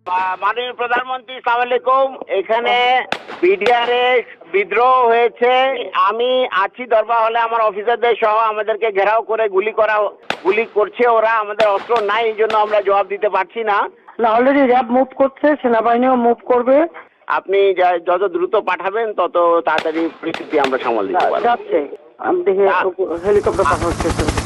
মাননীয় প্রধানমন্ত্রী, আসসালামু আলাইকুম। এখানে বিডিআরে বিদ্রোহ হয়েছে। আমি আছি দরবার হলে, আমার অফিসারদের সহ আমাদেরকে ঘেরাও করে গুলি করছে ওরা। আমাদের অস্ত্র নাই, এই জন্য আমরা জবাব দিতে পারছি না। অলরেডি র্যাব মুভ করছে, সেনাবাহিনীও মুভ করবে। আপনি যত দ্রুত পাঠাবেন তত তাড়াতাড়ি পরিস্থিতি আমরা সামাল দিতে পারবো। যাচ্ছে, আমি দেখি হেলিকপ্টার পাঠানোর চেষ্টা করছি।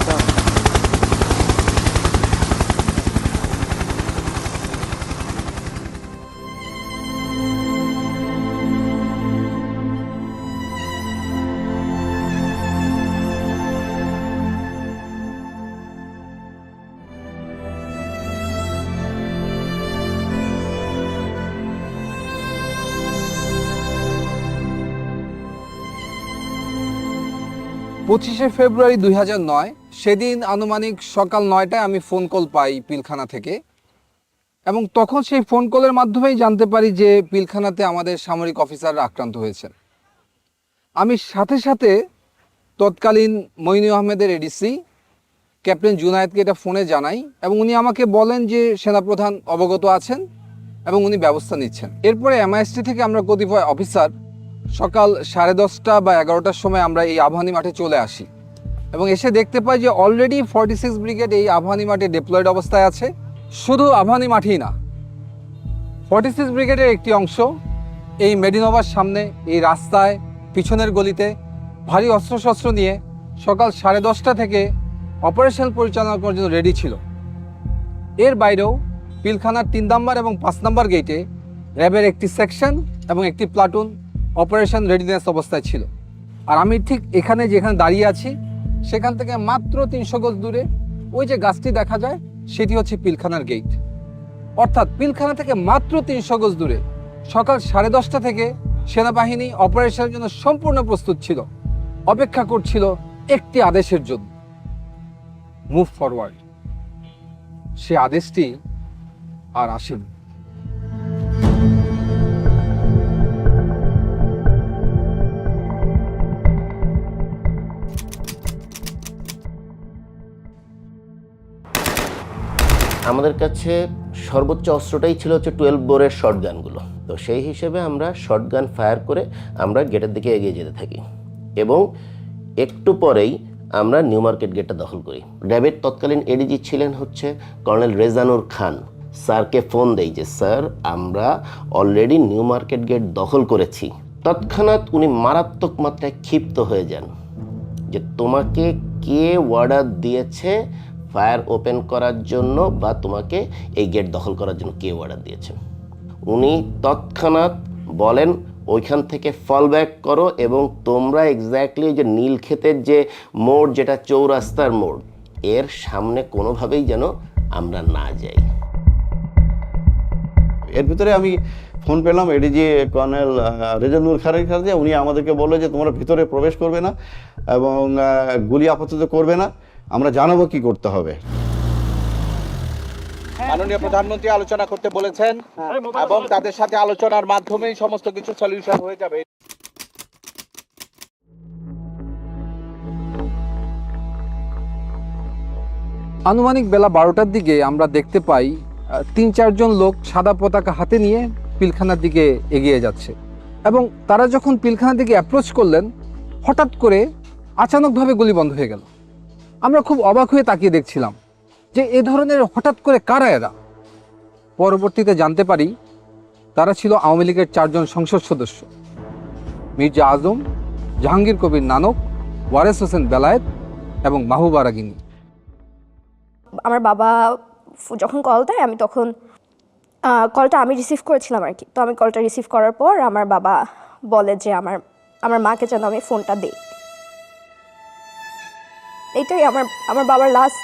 25শে ফেব্রুয়ারি 2009 সেদিন আনুমানিক সকাল 9টায় আমি ফোন কল পাই পিলখানা থেকে, এবং তখন সেই ফোন কলের মাধ্যমেই জানতে পারি যে পিলখানাতে আমাদের সামরিক অফিসাররা আক্রান্ত হয়েছেন। আমি সাথে সাথে তৎকালীন মইনু আহমেদের এডিসি ক্যাপ্টেন জুনায়েদকে এটা ফোনে জানাই, এবং উনি আমাকে বলেন যে সেনাপ্রধান অবগত আছেন এবং উনি ব্যবস্থা নিচ্ছেন। এরপরে এমআইএসটি থেকে আমরা কতিপয় অফিসার সকাল 10:30 বা 11টার সময় আমরা এই আবাহনী মাঠে চলে আসি, এবং এসে দেখতে পাই যে অলরেডি 46 ব্রিগেড এই আবাহনী মাঠে ডিপ্লয়েড অবস্থায় আছে। শুধু আবাহনী মাঠেই না, 46 ব্রিগেডের একটি অংশ এই মেডিনোভার সামনে এই রাস্তায় পিছনের গলিতে ভারী অস্ত্রশস্ত্র নিয়ে সকাল 10:30 থেকে অপারেশন পরিচালনা করার জন্য রেডি ছিল। এর বাইরেও পিলখানার 3 নম্বর এবং 5 নম্বর গেটে র্যাবের একটি সেকশন এবং একটি প্লাটুন অপারেশন রেডিনেস অবস্থায় ছিল। আর আমি ঠিক যেখানে দাঁড়িয়ে আছি সেখান থেকে মাত্র 300 গজ দূরে ওই যে গাছটি দেখা যায় সেটি হচ্ছে পিলখানার গেট। অর্থাৎ পিলখানা থেকে মাত্র 300 গজ দূরে সকাল 10:30 থেকে সেনাবাহিনী অপারেশনের জন্য সম্পূর্ণ প্রস্তুত ছিল, অপেক্ষা করছিল একটি আদেশের জন্য, মুভ ফরওয়ার্ড। সে আদেশটি আর আসেনি। আমাদের কাছে সর্বোচ্চ অস্ত্রটাই ছিল হচ্ছে 12 বোরের শর্টগানগুলো। তো সেই হিসেবে আমরা শর্টগান ফায়ার করে আমরা গেটের দিকে এগিয়ে যেতে থাকি, এবং একটু পরেই আমরা নিউ মার্কেট গেটটা দখল করি। র্যাবের তৎকালীন এডিজি ছিলেন হচ্ছে কর্নেল রেজানুর খান। স্যারকে ফোন দেই যে স্যার, আমরা অলরেডি নিউ মার্কেট গেট দখল করেছি। তৎক্ষণাৎ উনি মারাত্মক মাত্রায় ক্ষিপ্ত হয়ে যান যে তোমাকে কে অর্ডার দিয়েছে ফায়ার ওপেন করার জন্য, বা তোমাকে এই গেট দখল করার জন্য কে অর্ডার দিয়েছে। উনি তৎক্ষণাৎ বলেন ওইখান থেকে ফল ব্যাক করো, এবং তোমরা এক্স্যাক্টলি যে নীলক্ষেতের যে মোড়, যেটা চৌরাস্তার মোড়, এর সামনে কোনোভাবেই যেন আমরা না যাই। এর ভিতরে আমি ফোন পেলাম এডিজি কর্নেল রেজানুর খানের কাছে। উনি আমাদেরকে বললো যে তোমরা ভিতরে প্রবেশ করবে না এবং গুলি আপাতত করবে না, আমরা জানাবো কি করতে হবে। মাননীয় প্রধানমন্ত্রী আলোচনা করতে বলেছেন, এবং তাদের সাথে আলোচনার মাধ্যমেই সমস্ত কিছু সলিউশন হয়ে যাবে। আনুমানিক বেলা 12টার দিকে আমরা দেখতে পাই 3-4 জন লোক সাদা পতাকা হাতে নিয়ে পিলখানার দিকে এগিয়ে যাচ্ছে, এবং তারা যখন পিলখানার দিকে অ্যাপ্রোচ করলেন হঠাৎ করে আচানকভাবে গুলি বন্ধ হয়ে গেল। আমরা খুব অবাক হয়ে তাকিয়ে দেখছিলাম যে এ ধরনের হঠাৎ করে কারা এরা। পরবর্তীতে জানতে পারি তারা ছিল আওয়ামী লীগের 4 জন সংসদ সদস্য, মির্জা আজম, জাহাঙ্গীর কবির নানক, ওয়ারেস হোসেন বেলায়েত এবং মাহবুবা রাগিনী। আমার বাবা যখন কল দেয়, আমি তখন কলটা আমি রিসিভ করেছিলাম আর কি। তো আমি কলটা রিসিভ করার পর আমার বাবা বলে যে আমার মাকে যেন আমি ফোনটা দিই। এইটাই আমার বাবার লাস্ট।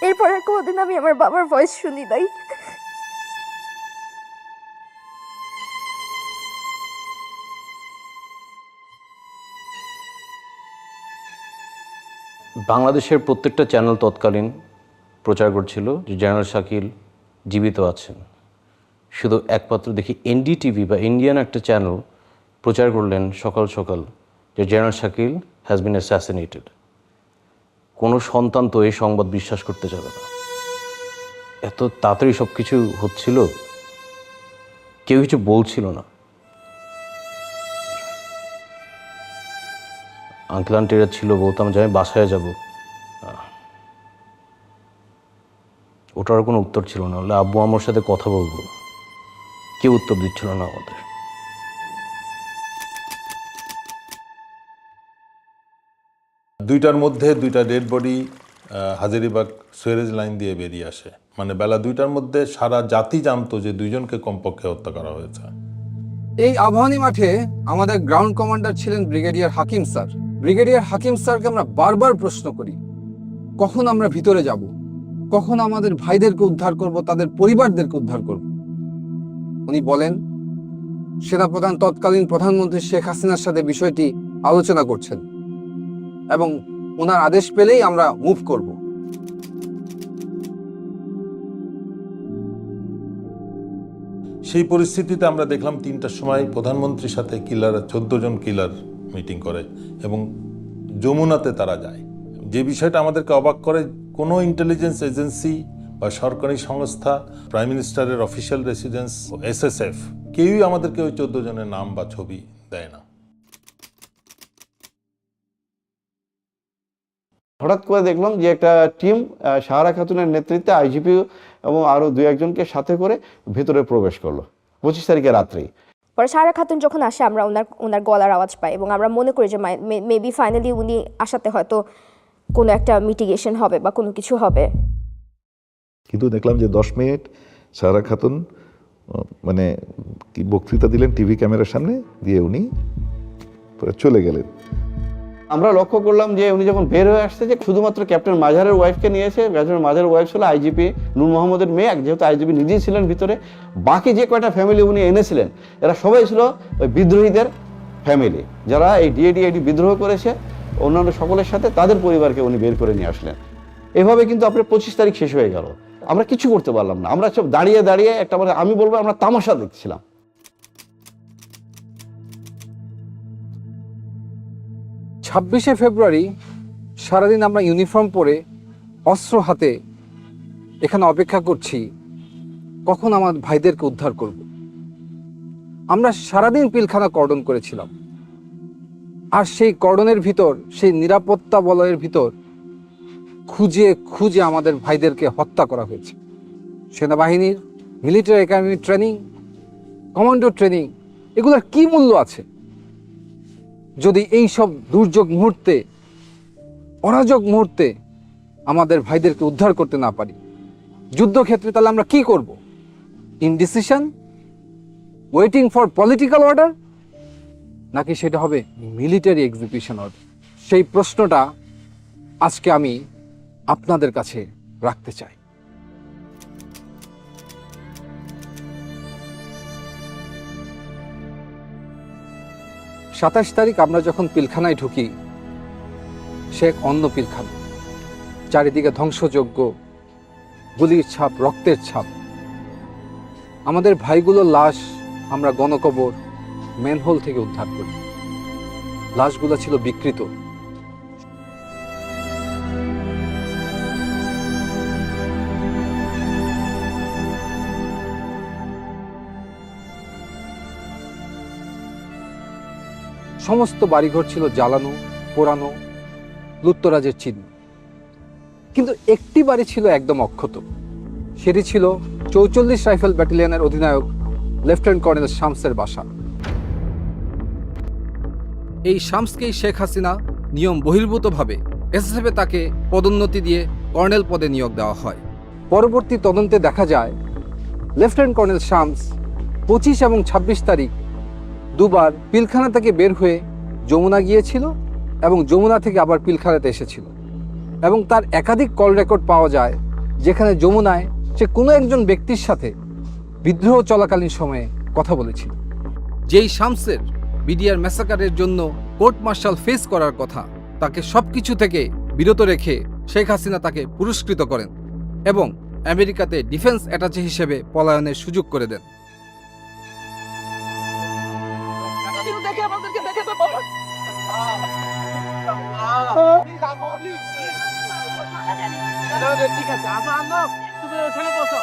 এরপর আর কোনোদিন আমি আমার বাবার ভয়েস শুনি নাই। বাংলাদেশের প্রত্যেকটা চ্যানেল তৎকালীন প্রচার করছিল যে জেনারেল শাকিল জীবিত আছেন। শুধু একমাত্র দেখি এনডিটিভি বা ইন্ডিয়ান একটা চ্যানেল প্রচার করলেন সকাল সকাল যে general Shakil has been assassinated. কোনো সন্তান তো এই সংবাদ বিশ্বাস করতে যাবে না। এত তাড়াতাড়ি সব কিছু হচ্ছিল, কেউ কিছু বলছিল না। আঙ্কেল আন্টিরা ছিল, বলতাম যে আমি বাসায় যাব, ওটার কোনো উত্তর ছিল না। হলে আব্বু আমার সাথে কথা বলবো, কেউ উত্তর দিচ্ছিল না আমাদের। দুইটার মধ্যে দুইটা dead body Hazaribagh sewerage line দিয়ে বেরিয়ে আসে। মানে বেলা 2টার মধ্যে সারা জাতি জানতো যে দুইজনকে কমপক্ষে হত্যা করা হয়েছে। এই আবাহনী মাঠে আমাদের গ্রাউন্ড কমান্ডার ছিলেন ব্রিগেডিয়ার হাকিম স্যার। ব্রিগেডিয়ার হাকিম স্যারকে আমরা বারবার প্রশ্ন করি, কখন আমরা ভিতরে যাব, কখন আমাদের ভাইদেরকে উদ্ধার করব, তাদের পরিবারদেরকে উদ্ধার করব। উনি বলেন সেনাপ্রধান তৎকালীন প্রধানমন্ত্রী শেখ হাসিনার সাথে বিষয়টি আলোচনা করছেন এবং ওনার আদেশ পেলেই আমরা মুভ করব। সেই পরিস্থিতিতে আমরা দেখলাম 3টার সময় প্রধানমন্ত্রীর সাথে কিলার 14 জন কিলার মিটিং করে এবং যমুনাতে তারা যায়। যে বিষয়টা আমাদেরকে অবাক করে, কোনো ইন্টেলিজেন্স এজেন্সি বা সরকারি সংস্থা, প্রাইম মিনিস্টারের অফিসিয়াল রেসিডেন্স, SSF, কেউই আমাদেরকে ওই 14 জনের নাম বা ছবি দেয় না। হঠাৎ করে দেখলাম যে একটা টিম সাহারা খাতুনের নেতৃত্বে আইজিপি এবং আরও 2-1জনকে সাথে করে ভেতরে প্রবেশ করলো 25 তারিখে রাত্রেই। পরে সাহারা খাতুন যখন আসে আমরা ওনার গলার আওয়াজ পাই এবং আমরা মনে করি যে মেবি ফাইনালি উনি আসাতে হয়তো কোনো একটা মিটিগেশন হবে বা কোনো কিছু হবে। কিন্তু দেখলাম যে 10 মিনিট সাহারা খাতুন মানে কি বক্তৃতা দিলেন টিভি ক্যামেরার সামনে দিয়ে, উনি পরে চলে গেলেন। আমরা লক্ষ্য করলাম যে উনি যখন বের হয়ে আসছে যে শুধুমাত্র ক্যাপ্টেন মাজারের ওয়াইফকে নিয়েছে। ক্যাপ্টেন মাজারের ওয়াইফ ছিল আইজিপি নূর মোহাম্মদের মেয়ে, যেহেতু আইজিপি নিজেই ছিলেন ভিতরে। বাকি যে কয়টা ফ্যামিলি উনি এনেছিলেন এরা সবাই ছিল ওই বিদ্রোহীদের ফ্যামিলি, যারা এই ডিএডি বিদ্রোহ করেছে। অন্যান্য সকলের সাথে তাদের পরিবারকে উনি বের করে নিয়ে আসলেন। এভাবে কিন্তু আপনার 25 তারিখ শেষ হয়ে গেল, আমরা কিছু করতে পারলাম না। আমরা সব দাঁড়িয়ে দাঁড়িয়ে একটা, আমি বলবো আমরা তামাশা দেখছিলাম। 26শে ফেব্রুয়ারি সারাদিন আমরা ইউনিফর্ম পরে অস্ত্র হাতে এখানে অপেক্ষা করছি কখন আমার ভাইদেরকে উদ্ধার করব। আমরা সারাদিন পিলখানা কর্ডন করেছিলাম, আর সেই কর্ডনের ভিতর, সেই নিরাপত্তা বলয়ের ভিতর খুঁজে খুঁজে আমাদের ভাইদেরকে হত্যা করা হয়েছে। সেনাবাহিনীর military academy training, commando training, এগুলোর কি মূল্য আছে যদি এই সব দুর্যোগ মুহূর্তে, অরাজক মুহূর্তে আমাদের ভাইদেরকে উদ্ধার করতে না পারি? যুদ্ধক্ষেত্রে তাহলে আমরা কি করব? Indecision, waiting for political order, নাকি সেটা হবে মিলিটারি এক্সিকিউশন অর্ডার? সেই প্রশ্নটা আজকে আমি আপনাদের কাছে রাখতে চাই। সাতাশ তারিখ আমরা যখন পিলখানায় ঢুকি, সে এক অন্য পিলখানা, চারিদিকে ধ্বংসযজ্ঞ, গুলির ছাপ, রক্তের ছাপ। আমাদের ভাইগুলোর লাশ আমরা গণকবর ম্যানহোল থেকে উদ্ধার করি। লাশগুলো ছিল বিকৃত। সমস্ত বাড়িঘর ছিল জ্বালানো, পোড়ানো, লুটতরাজের চিহ্ন। কিন্তু একটি বাড়ি ছিল একদম অক্ষত। সেটি ছিল 44 রাইফেল ব্যাটালিয়নের অধিনায়ক লেফটেন্যান্ট কর্নেল শামসের বাসা। এই শামসকেই শেখ হাসিনা নিয়ম বহির্ভূতভাবে এসএসএফে তাকে পদোন্নতি দিয়ে কর্নেল পদে নিয়োগ দেওয়া হয়। পরবর্তী তদন্তে দেখা যায় লেফটেন্যান্ট কর্নেল শামস 25 এবং 26 তারিখ দুবার পিলখানা থেকে বের হয়ে যমুনা গিয়েছিল এবং যমুনা থেকে আবার পিলখানাতে এসেছিল। এবং তার একাধিক কল রেকর্ড পাওয়া যায় যেখানে যমুনায় সে কোনো একজন ব্যক্তির সাথে বিদ্রোহ চলাকালীন সময়ে কথা বলেছিল। যেই শামসের বিডিআর ম্যাসাকারের জন্য কোর্ট মার্শাল ফেস করার কথা, তাকে সবকিছু থেকে বিরত রেখে শেখ হাসিনা তাকে পুরস্কৃত করেন এবং আমেরিকাতে ডিফেন্স অ্যাটাচে হিসেবে পলায়নের সুযোগ করে দেন। ঠিক আছে, আসো আনো, তুমি ওখানে বসো।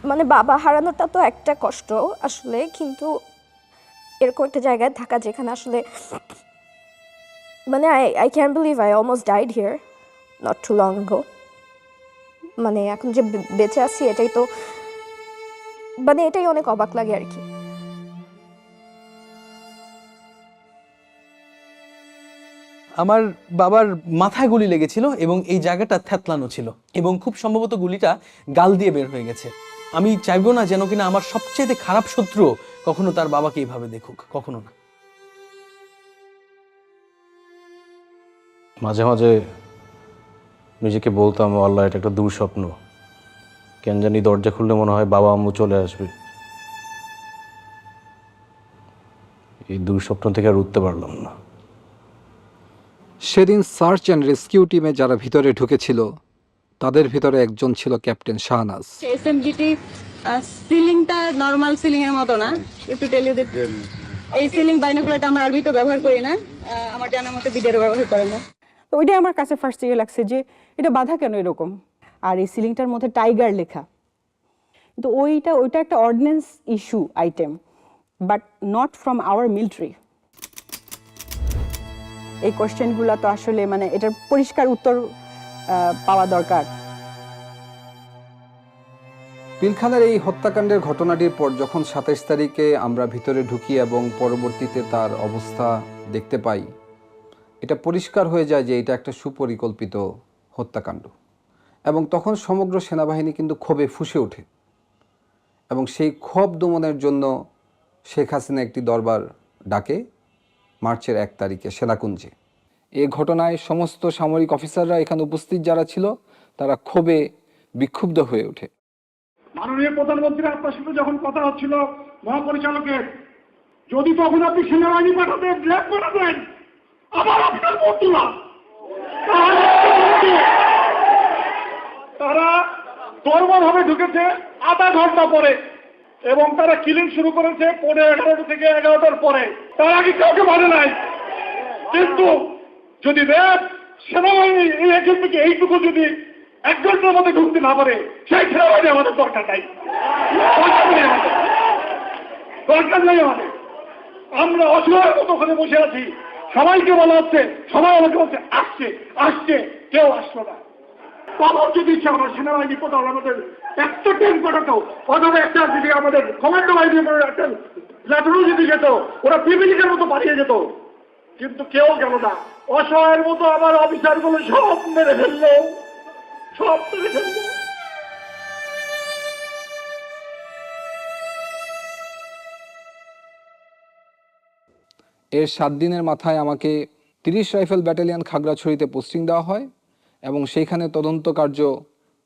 মানে বাবা হারানোটা তো একটা কষ্ট আসলে, কিন্তু এরকম একটা জায়গায় থাকা যেখানে আসলে মানে I can believe I almost died here not too long ago. মানে এখন যে বেঁচে আছি এটাই তো মানে এটাই অনেক অবাক লাগে আর কি। আমার বাবার মাথায় গুলি লেগেছিল এবং এই জায়গাটা থ্যাতলানো ছিল এবং খুব সম্ভবত গুলিটা গাল দিয়ে বের হয়ে গেছে। আমি চাইবো না যেন কিনা আমার সবচেয়ে খারাপ শত্রু কখনো তার বাবাকে এইভাবে দেখুক, কখনো না। মাঝে মাঝে নিজেকে বলতাম, আল্লাহ এটা একটা দুঃস্বপ্ন, কেন জানি দরজা খুললে মনে হয় বাবা আম্মু চলে আসবে। এই দুঃস্বপ্ন থেকে আর উঠতে পারলাম না। সেদিন সার্চ অ্যান্ড রেস্কিউ টিমে যারা ভিতরে ঢুকেছিল তাদের ভিতরে একজন ছিল ক্যাপ্টেন শাহনাজ। এসএমজিটি সিলিংটা নরমাল সিলিং এর মতো না, একটু টেল ইউ দ্যাট এই সিলিং বাইনোকুলারটা আমরা আরবি তো ব্যবহার করি না, আমার জানার মতে বিডিআর ব্যবহার করে না। তো ওইটাই আমার কাছে ফার্স্ট ইয়ে লাগছে যে এটা বাধা কেন এরকম, আর এই সিলিংটার মধ্যে টাইগার লেখা, কিন্তু ওইটা একটা ordinance issue item, but not from our military. এই কোশ্চেনগুলো তো আসলে মানে এটার পরিষ্কার উত্তর পাওয়া দরকার। পিলখানার এই হত্যাকাণ্ডের ঘটনাটির পর যখন 27 তারিখে আমরা ভিতরে ঢুকি এবং পরবর্তীতে তার অবস্থা দেখতে পাই, এটা পরিষ্কার হয়ে যায় যে এটা একটা সুপরিকল্পিত হত্যাকাণ্ড। এবং তখন সমগ্র সেনাবাহিনী কিন্তু ক্ষোভে ফুঁসে ওঠে এবং সেই ক্ষোভ দমনের জন্য শেখ হাসিনা একটি দরবার ডাকে মার্চের 1 তারিখে সেনাকুঞ্জে। এই ঘটনায় সমস্ত সামরিক অফিসাররা এখানে উপস্থিত যারা ছিল তারা ক্ষোভে বিক্ষুব্ধ হয়ে ওঠে। মাননীয় প্রধানমন্ত্রী আপনার সাথে যখন কথা হচ্ছিল মহাপরিচালকের, যদি তখন আপনি সেনাবাহিনী পাঠাতেন, ল্যাব পাঠাতেন, আবার আপনার মন্ত্রীরা তারা দরবারভাবে ঢুকেছে আধা ঘন্টা পরে এবং তারা কিলিং শুরু করেছে 11:30 থেকে 11টার পরে। তার আগে কাউকে মানে নাই, কিন্তু যদি র্যাব সেনাবাহিনী এই একজন থেকে এইটুকু যদি 1 ঘন্টার মধ্যে ঢুকতে না পারে, সেই সেনাবাহিনী আমাদের দরকার নাই, দরকার নেই আমাদের। আমরা অসহায়ের মতো ওখানে বসে আছি, সবাইকে বলা হচ্ছে, সবাই আমাকে বলছে আসছে আসছে, কেউ আসলো না। তখন যদি ইচ্ছে আমার সেনাবাহিনী কোথাও আমাদের একটা ট্রেন পাঠাতো, অথবা একটা যদি আমাদের কমান্ডো বাহিনী একটা ল্যাটনও যদি যেত, ওরা পিপিলিকের মতো পাঠিয়ে যেত, কিন্তু কেউ গেল না। অসহায়ের মতো আমার অফিসারগুলো সব মেরে ফেললো, সব মেরে ফেললো। এর 7 দিনের মাথায় আমাকে 30 রাইফেল ব্যাটালিয়ন খাগড়াছড়িতে পোস্টিং দেওয়া হয় এবং সেইখানে তদন্ত কার্য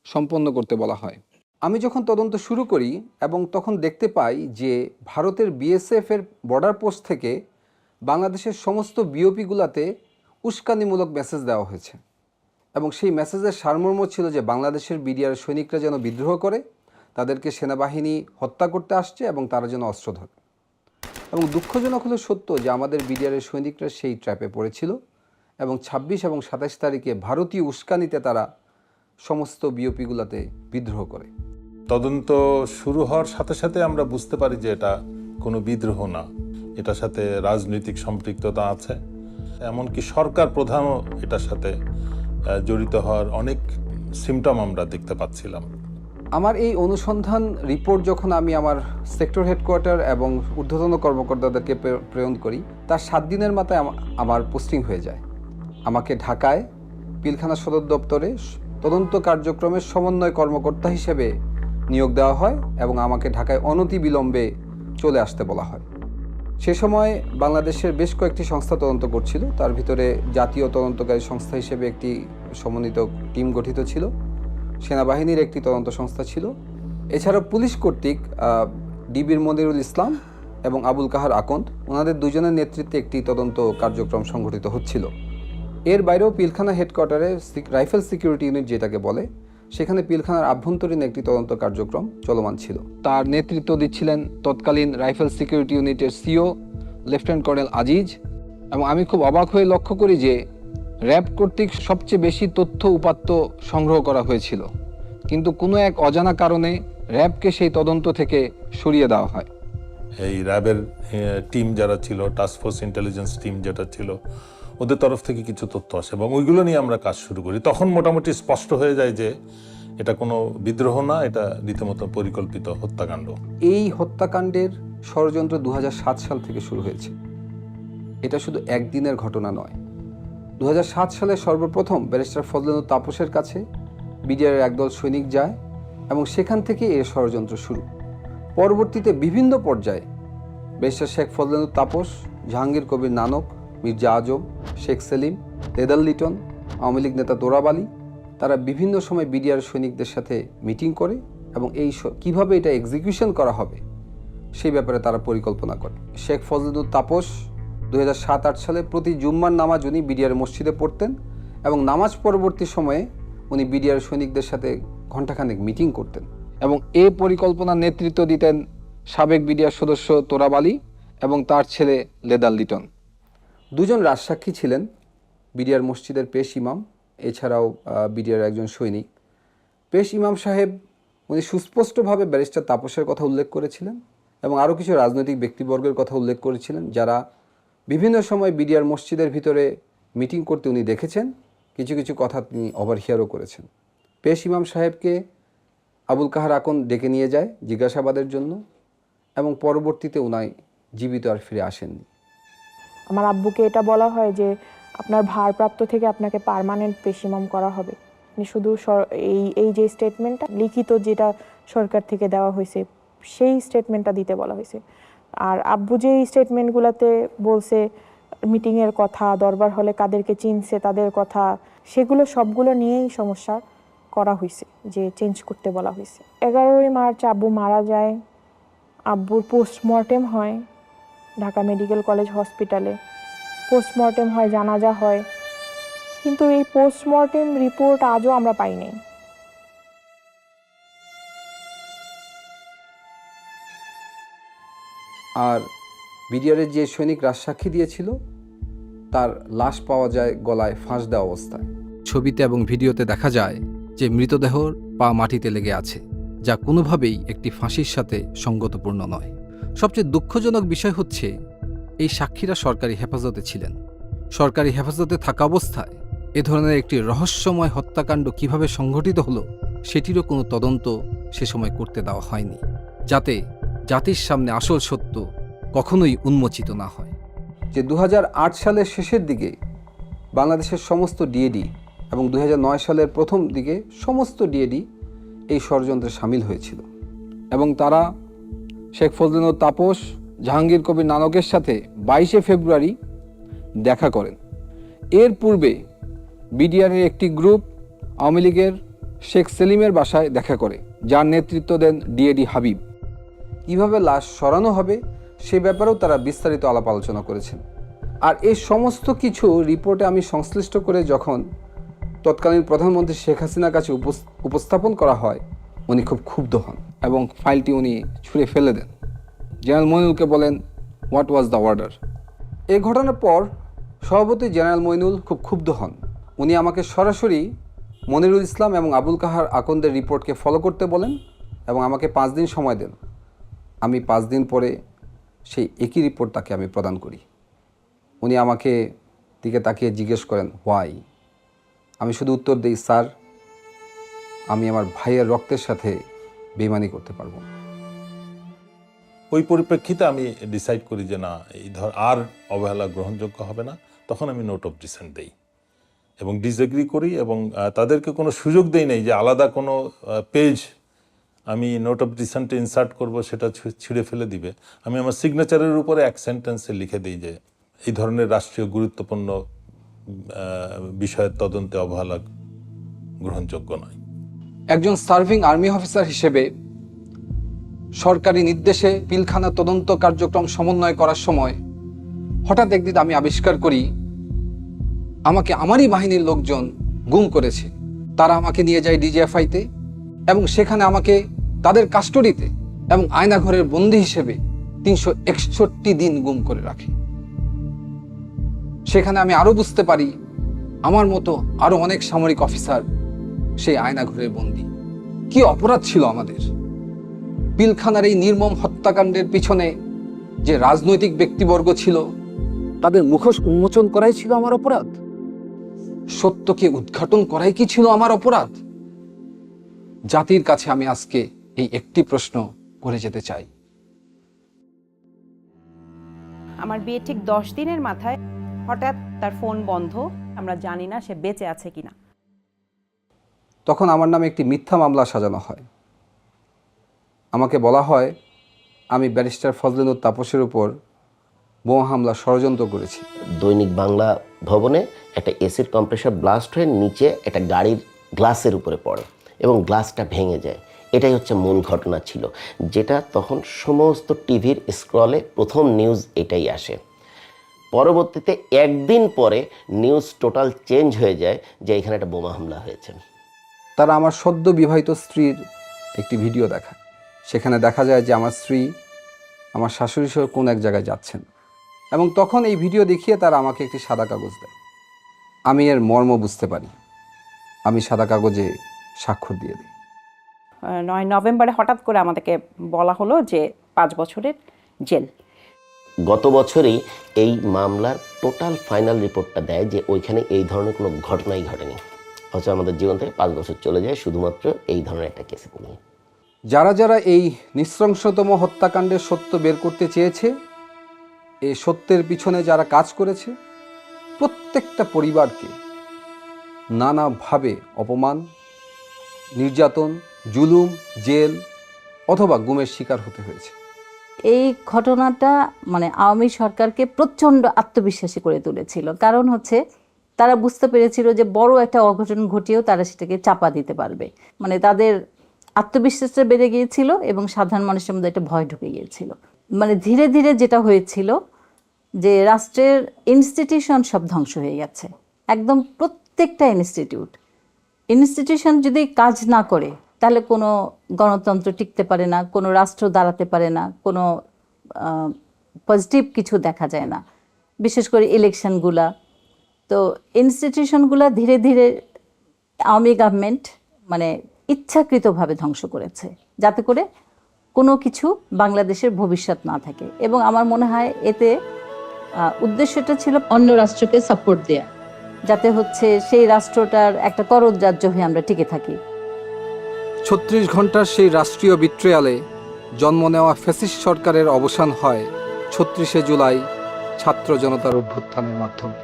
সম্পন্ন করতে বলা হয়। আমি যখন তদন্ত শুরু করি এবং তখন দেখতে পাই যে ভারতের বিএসএফ এর বর্ডার পোস্ট থেকে বাংলাদেশের সমস্ত বিওপিগুলোতে উস্কানিমূলক মেসেজ দেওয়া হয়েছে এবং সেই মেসেজের সারমর্ম ছিল যে বাংলাদেশের বিডিআর সৈনিকরা যেন বিদ্রোহ করে, তাদেরকে সেনাবাহিনী হত্যা করতে আসছে এবং তারা যেন অস্ত্র ধরে। এবং দুঃখজনক হলো সত্য যে আমাদের বিডিআরের সৈনিকরা সেই ট্র্যাপে পড়েছিল এবং 26 এবং 27 তারিখে ভারতীয় উস্কানিতে তারা সমস্ত বিওপিগুলোতে বিদ্রোহ করে। তদন্ত শুরু হওয়ার সাথে সাথে আমরা বুঝতে পারি যে এটা কোনো বিদ্রোহ না, এটার সাথে রাজনৈতিক সম্পৃক্ততা আছে, এমনকি সরকার প্রধানও এটার সাথে জড়িত হওয়ার অনেক সিমটম আমরা দেখতে পাচ্ছিলাম। আমার এই অনুসন্ধান রিপোর্ট যখন আমি আমার সেক্টর হেডকোয়ার্টার এবং ঊর্ধ্বতন কর্মকর্তাদেরকে প্রেরণ করি, তার 7 দিনের মাথায় আমার পোস্টিং হয়ে যায়। আমাকে ঢাকায় পিলখানা সদর দপ্তরে তদন্ত কার্যক্রমের সমন্বয় কর্মকর্তা হিসেবে নিয়োগ দেওয়া হয় এবং আমাকে ঢাকায় অনতিবিলম্বে চলে আসতে বলা হয়। সে সময় বাংলাদেশের বেশ কয়েকটি সংস্থা তদন্ত করছিল, তার ভিতরে জাতীয় তদন্তকারী সংস্থা হিসেবে একটি সমন্বিত টিম গঠিত ছিল, সেনাবাহিনীর একটি তদন্ত সংস্থা ছিল, এছাড়াও পুলিশ কর্তৃক ডিবির মনিরুল ইসলাম এবং আবুল কাহার আকন্দ, ওনাদের দুজনের নেতৃত্বে একটি তদন্ত কার্যক্রম সংঘটিত হচ্ছিল। এর বাইরেও পিলখানা হেডকোয়ার্টারে রাইফেল সিকিউরিটি ইউনিট যেটাকে বলে, সেখানে পিলখানার আভ্যন্তরীণ একটি তদন্ত কার্যক্রম চলমান ছিল। তার নেতৃত্ব দিচ্ছিলেন তৎকালীন রাইফেল সিকিউরিটি ইউনিটের সিও লেফটেন্যান্ট কর্নেল আজিজ। এবং আমি খুব অবাক হয়ে লক্ষ্য করি যে র্যাব কর্তৃক সবচেয়ে বেশি তথ্য উপাত্ত সংগ্রহ করা হয়েছিল, কিন্তু কোনো এক অজানা কারণে র্যাবকে সেই তদন্ত থেকে সরিয়ে দেওয়া হয়। এই র্যাবের টিম যারা ছিল, টাস্কফোর্স ইন্টেলিজেন্স টিম যেটা ছিল, ওদের তরফ থেকে কিছু তথ্য আসে এবং ওইগুলো নিয়ে আমরা কাজ শুরু করি। তখন মোটামুটি স্পষ্ট হয়ে যায় যে এটা কোনো বিদ্রোহ না, এটা রীতিমতো পরিকল্পিত হত্যাকাণ্ড। এই হত্যাকাণ্ডের ষড়যন্ত্র 2007 সাল থেকে শুরু হয়েছে। এটা শুধু একদিনের ঘটনা নয়। 2007 সালে সর্বপ্রথম ব্যারিস্টার ফজলুল তাপসের কাছে বিডিআরের একদল সৈনিক যায় এবং সেখান থেকে এর ষড়যন্ত্র শুরু। পরবর্তীতে বিভিন্ন পর্যায়ে ব্যারিস্টার শেখ ফজলুল তাপস, জাহাঙ্গীর কবির নানক, মির্জা আজম, শেখ সেলিম, লেদার লিটন, আওয়ামী লীগ নেতা তোরাব আলী, তারা বিভিন্ন সময় বিডিআর সৈনিকদের সাথে মিটিং করে এবং কিভাবে এটা এক্সিকিউশন করা হবে সেই ব্যাপারে তারা পরিকল্পনা করে। শেখ ফজলুল তাপস 2007-08 সালে প্রতি জুম্মার নামাজ উনি বিডিআর মসজিদে পড়তেন এবং নামাজ পরবর্তী সময়ে উনি বিডিআর সৈনিকদের সাথে ঘণ্টাখানেক মিটিং করতেন এবং এই পরিকল্পনার নেতৃত্ব দিতেন সাবেক বিডিআর সদস্য তোরাব আলী এবং তার ছেলে লেদার লিটন। দুজন রাজসাক্ষী ছিলেন, বিডিআর মসজিদের পেশ ইমাম, এছাড়াও বিডিআর একজন সৈনিক। পেশ ইমাম সাহেব উনি সুস্পষ্টভাবে ব্যারিস্টার তাপসের কথা উল্লেখ করেছিলেন এবং আরও কিছু রাজনৈতিক ব্যক্তিবর্গের কথা উল্লেখ করেছিলেন যারা বিভিন্ন সময় বিডিআর মসজিদের ভিতরে মিটিং করতে উনি দেখেছেন, কিছু কিছু কথা তিনি ওভারহিয়ারও করেছেন। পেশ ইমাম সাহেবকে আবুল কাহার আকন ডেকে নিয়ে যায় জিজ্ঞাসাবাদের জন্য এবং পরবর্তীতে উনি জীবিত আর ফিরে আসেননি। আমার আব্বুকে এটা বলা হয় যে আপনার ভারপ্রাপ্ত থেকে আপনাকে পার্মানেন্ট পেশ ইমাম করা হবে। শুধু এই যে স্টেটমেন্টটা লিখিত যেটা সরকার থেকে দেওয়া হয়েছে সেই স্টেটমেন্টটা দিতে বলা হয়েছে। আর আব্বু যে স্টেটমেন্টগুলোতে বলছে মিটিংয়ের কথা, দরবার হলে কাদেরকে চিনছে তাদের কথা, সেগুলো সবগুলো নিয়েই সমস্যা করা হয়েছে, যে চেঞ্জ করতে বলা হয়েছে। 11ই মার্চ আব্বু মারা যায়। আব্বুর পোস্টমর্টেম হয় ঢাকা মেডিকেল কলেজ হসপিটালে। পোস্টমর্টেম হয়, জানাজা হয়, কিন্তু এই পোস্টমর্টেম রিপোর্ট আজও আমরা পাই নাই। আর বিডিআরের যে সৈনিক রাজসাক্ষী দিয়েছিল তার লাশ পাওয়া যায় গলায় ফাঁস দেওয়া অবস্থায়। ছবিতে এবং ভিডিওতে দেখা যায় যে মৃতদেহর পা মাটিতে লেগে আছে, যা কোনোভাবেই একটি ফাঁসির সাথে সঙ্গতপূর্ণ নয়। সবচেয়ে দুঃখজনক বিষয় হচ্ছে এই সাক্ষীরা সরকারি হেফাজতে ছিলেন। সরকারি হেফাজতে থাকা অবস্থায় এ ধরনের একটি রহস্যময় হত্যাকাণ্ড কিভাবে সংঘটিত হলো সেটিরও কোনো তদন্ত সে সময় করতে দেওয়া হয়নি, যাতে জাতির সামনে আসল সত্য কখনোই উন্মোচিত না হয়। যে 2008 সালের শেষের দিকে বাংলাদেশের সমস্ত ডিএডি এবং 2009 সালের প্রথম দিকে সমস্ত ডিএডি এই ষড়যন্ত্রে সামিল হয়েছিল এবং তারা শেখ ফজলুল তাপস, জাহাঙ্গীর কবির নানকের সাথে 22শে ফেব্রুয়ারি দেখা করেন। এর পূর্বে বিডিআরের একটি গ্রুপ আওয়ামী লীগের শেখ সেলিমের বাসায় দেখা করে, যার নেতৃত্ব দেন ডিএডি হাবিব। কীভাবে লাশ সরানো হবে সে ব্যাপারেও তারা বিস্তারিত আলাপ আলোচনা করেছেন। আর এই সমস্ত কিছু রিপোর্টে আমি সংশ্লিষ্ট করে যখন তৎকালীন প্রধানমন্ত্রী শেখ হাসিনার কাছে উপস্থাপন করা হয়, উনি খুব ক্ষুব্ধ হন এবং ফাইলটি উনি ছুঁড়ে ফেলে দেন। জেনারেল মইনুলকে বলেন, হোয়াট ওয়াজ দ্য অর্ডার? এই ঘটনার পর সভাপতি জেনারেল মইনুল খুব ক্ষুব্ধ হন। উনি আমাকে সরাসরি মনিরুল ইসলাম এবং আবুল কাহার আকন্দের রিপোর্টকে ফলো করতে বলেন এবং আমাকে 5 দিন সময় দেন। আমি 5 দিন পরে সেই একই রিপোর্ট তাকে আমি প্রদান করি। উনি আমাকে দিকে তাকিয়ে জিজ্ঞেস করেন, হোয়াই? আমি শুধু উত্তর দিই, স্যার, আমি আমার ভাইয়ের রক্তের সাথে বেইমানি করতে পারবো না। ওই পরিপ্রেক্ষিতে আমি ডিসাইড করি যে না, এই আর অবহেলা গ্রহণযোগ্য হবে না। তখন আমি নোট অফ ডিসেন্ট দেই এবং ডিসএগ্রি করি এবং তাদেরকে কোনো সুযোগ দেই নাই যে আলাদা কোনো পেজ আমি নোট অফ ডিসেন্টে ইনসার্ট করব, সেটা ছিঁড়ে ফেলে দিবে। আমি আমার সিগনেচারের উপরে এক সেন্টেন্সে লিখে দিই যে এই ধরনের রাষ্ট্রীয় গুরুত্বপূর্ণ বিষয়ের তদন্তে অবহেলা গ্রহণযোগ্য নয়। একজন সার্ভিং আর্মি অফিসার হিসেবে সরকারি নির্দেশে পিলখানা তদন্ত কার্যক্রম সমন্বয় করার সময় হঠাৎ একদিন আমি আবিষ্কার করি আমাকে আমারই বাহিনীর লোকজন গুম করেছে তারা আমাকে নিয়ে যায় ডিজিএফআইতে এবং সেখানে আমাকে তাদের কাস্টডিতে এবং আয়নাঘরের বন্দী হিসেবে 361 দিন গুম করে রাখে। সেখানে আমি আরো বুঝতে পারি আমার মতো আরো অনেক সামরিক অফিসার সেই আয়নাঘরের বন্দী। কি অপরাধ ছিল আমাদের! পিলখানার এই নির্মম হত্যাকাণ্ডের পিছনে যে রাজনৈতিক ব্যক্তিবর্গ ছিল তাদের মুখোশ উন্মোচন করাই ছিল আমার অপরাধ। সত্যকে উদ্ঘাটন করাই কি ছিল আমার অপরাধ? জাতির কাছে আমি আজকে এই একটি প্রশ্ন করে যেতে চাই। আমার বিয়ে ঠিক 10 দিনের মাথায় হঠাৎ তার ফোন বন্ধ, আমরা জানি না সে বেঁচে আছে কিনা। তখন আমার নামে একটি মিথ্যা মামলা সাজানো হয়। আমাকে বলা হয় আমি ব্যারিস্টার ফজলিনুর তাপসের উপর বোমা হামলা ষড়যন্ত্র করেছি। দৈনিক বাংলা ভবনে একটা এসিড কম্প্রেসার ব্লাস্ট হয়ে নিচে একটা গাড়ির গ্লাসের উপরে পড়ে এবং গ্লাসটা ভেঙে যায়। এটাই হচ্ছে মূল ঘটনা ছিল, যেটা তখন সমস্ত টিভির স্ক্রলে প্রথম নিউজ এটাই আসে। পরবর্তীতে একদিন পরে নিউজ টোটাল চেঞ্জ হয়ে যায় যে এখানে একটা বোমা হামলা হয়েছে। তারা আমার সদ্য বিবাহিত স্ত্রীর একটি ভিডিও দেখায়। সেখানে দেখা যায় যে আমার স্ত্রী আমার শাশুড়ি সহ কোন এক জায়গায় যাচ্ছেন এবং তখন এই ভিডিও দেখিয়ে তারা আমাকে একটি সাদা কাগজ দেয়। আমি এর মর্ম বুঝতে পারি। আমি সাদা কাগজে স্বাক্ষর দিয়ে দিই। 9 নভেম্বরে হঠাৎ করে আমাদেরকে বলা হলো যে 5 বছরের জেল। গত বছরই এই মামলার টোটাল ফাইনাল রিপোর্টটা দেয় যে ওইখানে এই ধরনের কোনো ঘটনাই ঘটেনি, অথচ আমাদের জীবন থেকে 5 বছর চলে যায় শুধুমাত্র এই ধরনের একটা কেসে নিয়ে। যারা যারা এই নৃশংসতম হত্যাকাণ্ডের সত্য বের করতে চেয়েছে, এই সত্যের পিছনে যারা কাজ করেছে, প্রত্যেকটা পরিবারকে নানাভাবে অপমান, নির্যাতন, জুলুম, জেল অথবা গুমের শিকার হতে হয়েছে। এই ঘটনাটা মানে আওয়ামী সরকারকে প্রচণ্ড আত্মবিশ্বাসী করে তুলেছিল। কারণ হচ্ছে তারা বুঝতে পেরেছিল যে বড় একটা অঘটন ঘটিয়েও তারা সেটাকে চাপা দিতে পারবে। মানে তাদের আত্মবিশ্বাসটা বেড়ে গিয়েছিল এবং সাধারণ মানুষের মধ্যে একটা ভয় ঢুকে গিয়েছিল। মানে ধীরে ধীরে যেটা হয়েছিল যে রাষ্ট্রের ইনস্টিটিউশন সব ধ্বংস হয়ে গেছে, একদম প্রত্যেকটা ইনস্টিটিউশন যদি কাজ না করে তাহলে কোনো গণতন্ত্র টিকতে পারে না, কোনো রাষ্ট্র দাঁড়াতে পারে না, কোনো পজিটিভ কিছু দেখা যায় না, বিশেষ করে ইলেকশনগুলা। তো ইনস্টিটিউশনগুলা ধীরে ধীরে আওয়ামী গভর্নমেন্ট মানে ইচ্ছাকৃতভাবে ধ্বংস করেছে, যাতে করে কোনো কিছু বাংলাদেশের ভবিষ্যৎ না থাকে। এবং আমার মনে হয় এতে উদ্দেশ্যটা ছিল অন্য রাষ্ট্রকে সাপোর্ট দেয়া, যাতে হচ্ছে সেই রাষ্ট্রটার একটা করদরাজ্য হয়ে আমরা টিকে থাকি। 36 ঘন্টার সেই রাষ্ট্রীয় বিট্রিয়ালে জন্ম নেওয়া ফ্যাসিস্ট সরকারের অবসান হয় 36শে জুলাই ছাত্র জনতার অভ্যুত্থানের মাধ্যমে।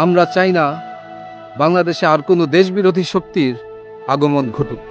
আমরা চাই না বাংলাদেশে আর কোনো দেশবিরোধী শক্তির আগমন ঘটুক।